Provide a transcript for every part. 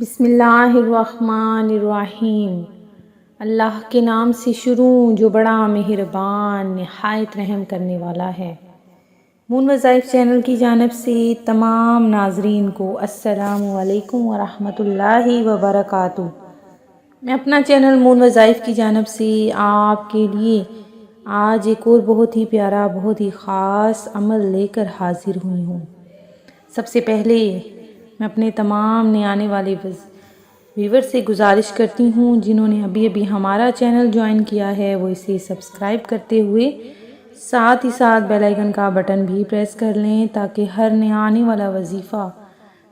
بسم اللہ الرحمن الرحیم۔ اللہ کے نام سے شروع جو بڑا مہربان نہایت رحم کرنے والا ہے۔ مون وظائف چینل کی جانب سے تمام ناظرین کو السلام علیکم ورحمۃ اللہ وبرکاتہ۔ میں اپنا چینل مون وظائف کی جانب سے آپ کے لیے آج ایک اور بہت ہی پیارا بہت ہی خاص عمل لے کر حاضر ہوئی ہوں۔ سب سے پہلے میں اپنے تمام نئے آنے والے ویور سے گزارش کرتی ہوں جنہوں نے ابھی ہمارا چینل جوائن کیا ہے وہ اسے سبسکرائب کرتے ہوئے ساتھ ہی ساتھ بیل آئیکن کا بٹن بھی پریس کر لیں تاکہ ہر نیا آنے والا وظیفہ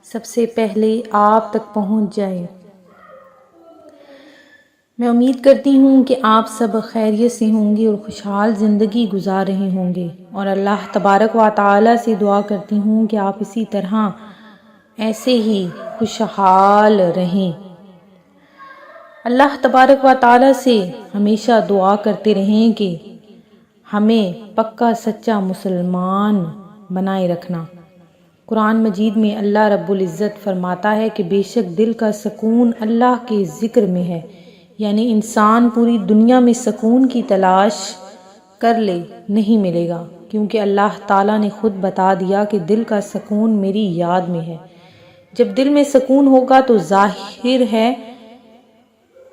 سب سے پہلے آپ تک پہنچ جائے۔ میں امید کرتی ہوں کہ آپ سب خیریت سے ہوں گے اور خوشحال زندگی گزار رہے ہوں گے، اور اللہ تبارک و تعالی سے دعا کرتی ہوں کہ آپ اسی طرح ایسے ہی خوشحال رہیں۔ اللہ تبارک و تعالی سے ہمیشہ دعا کرتے رہیں کہ ہمیں پکا سچا مسلمان بنائے رکھنا۔ قرآن مجید میں اللہ رب العزت فرماتا ہے کہ بے شک دل کا سکون اللہ کے ذکر میں ہے، یعنی انسان پوری دنیا میں سکون کی تلاش کر لے نہیں ملے گا، کیونکہ اللہ تعالیٰ نے خود بتا دیا کہ دل کا سکون میری یاد میں ہے۔ جب دل میں سکون ہوگا تو ظاہر ہے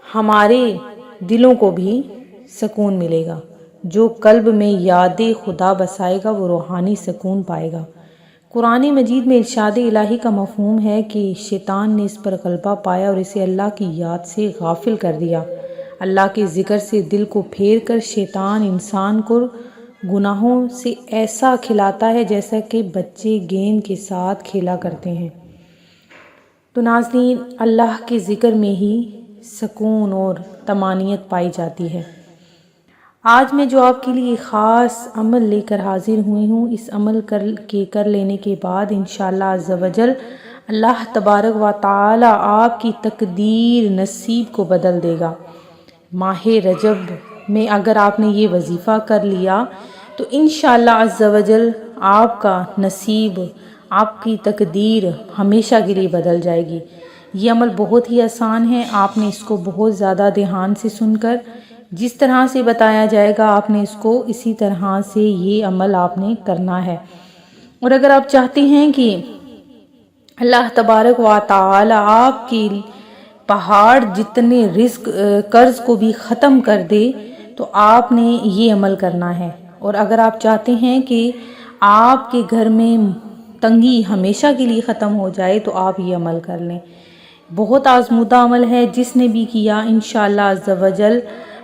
ہمارے دلوں کو بھی سکون ملے گا۔ جو قلب میں یاد خدا بسائے گا وہ روحانی سکون پائے گا۔ قرآن مجید میں ارشاد الہی کا مفہوم ہے کہ شیطان نے اس پر غلبہ پایا اور اسے اللہ کی یاد سے غافل کر دیا۔ اللہ کے ذکر سے دل کو پھیر کر شیطان انسان کو گناہوں سے ایسا کھلاتا ہے جیسا کہ بچے گیند کے ساتھ کھیلا کرتے ہیں۔ تو ناظرین، اللہ کے ذکر میں ہی سکون اور طمانینت پائی جاتی ہے۔ آج میں جو آپ کے لیے خاص عمل لے کر حاضر ہوئی ہوں، اس عمل کر لینے کے بعد انشاءاللہ عز و جل اللہ تبارک و تعالی آپ کی تقدیر نصیب کو بدل دے گا۔ ماہ رجب میں اگر آپ نے یہ وظیفہ کر لیا تو انشاءاللہ عز و جل آپ کا نصیب، آپ کی تقدیر ہمیشہ کے لیے بدل جائے گی۔ یہ عمل بہت ہی آسان ہے، آپ نے اس کو بہت زیادہ دھیان سے سن کر جس طرح سے بتایا جائے گا آپ نے اس کو اسی طرح سے یہ عمل آپ نے کرنا ہے۔ اور اگر آپ چاہتے ہیں کہ اللہ تبارک و تعالی آپ کی پہاڑ جتنے رزق قرض کو بھی ختم کر دے تو آپ نے یہ عمل کرنا ہے۔ اور اگر آپ چاہتے ہیں کہ آپ کے گھر میں تنگی ہمیشہ کے لیے ختم ہو جائے تو آپ یہ عمل کر لیں۔ بہت آزمودہ عمل ہے، جس نے بھی کیا انشاءاللہ عز و جل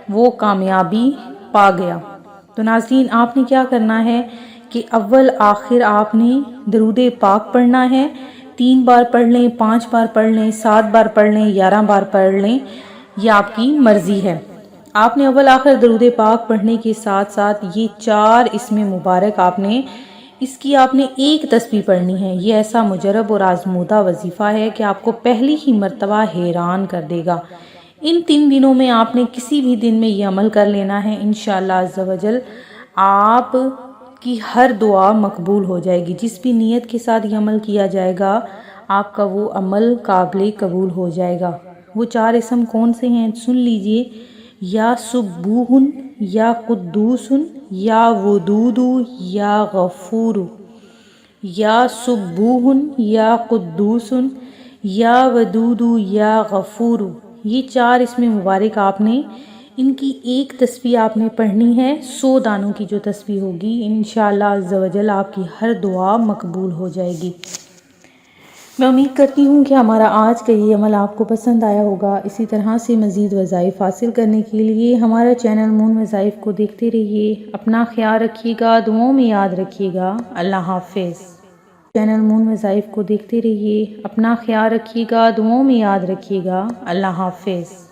وہ کامیابی پا گیا۔ تو ناظرین، آپ نے کیا کرنا ہے کہ اول آخر آپ نے درود پاک پڑھنا ہے۔ 3 بار پڑھ لیں، 5 بار پڑھ لیں، 7 بار پڑھ لیں، 11 بار پڑھ لیں، یہ آپ کی مرضی ہے۔ آپ نے اول آخر درود پاک پڑھنے کے ساتھ ساتھ یہ 4 اسم مبارک اس کی آپ نے ایک تسبیح پڑھنی ہے۔ یہ ایسا مجرب اور آزمودہ وظیفہ ہے کہ آپ کو پہلی ہی مرتبہ حیران کر دے گا۔ ان 3 دنوں میں آپ نے کسی بھی دن میں یہ عمل کر لینا ہے، انشاءاللہ عز و جل آپ کی ہر دعا مقبول ہو جائے گی۔ جس بھی نیت کے ساتھ یہ عمل کیا جائے گا آپ کا وہ عمل قابل قبول ہو جائے گا۔ وہ 4 اسم کون سے ہیں سن لیجئے: یا سبوح، یا قدوس، یا ودود، یا غفور۔ یا سبوح، یا قدوس، یا ودود، یا غفور۔ یہ 4 اسم مبارک آپ نے ان کی ایک تسبیح آپ نے پڑھنی ہے۔ 100 دانوں کی جو تسبیح ہوگی انشاءاللہ عز و جل آپ کی ہر دعا مقبول ہو جائے گی۔ میں امید کرتی ہوں کہ ہمارا آج کا یہ عمل آپ کو پسند آیا ہوگا۔ اسی طرح سے مزید وظائف حاصل کرنے کے لیے ہمارا چینل مون وظائف کو دیکھتے رہیے۔ اپنا خیال رکھیے گا، دعاؤں میں یاد رکھیے گا۔ اللہ حافظ۔ چینل مون وظائف کو دیکھتے رہیے، اپنا خیال رکھیے گا، دعاؤں میں یاد رکھیے گا۔ اللہ حافظ۔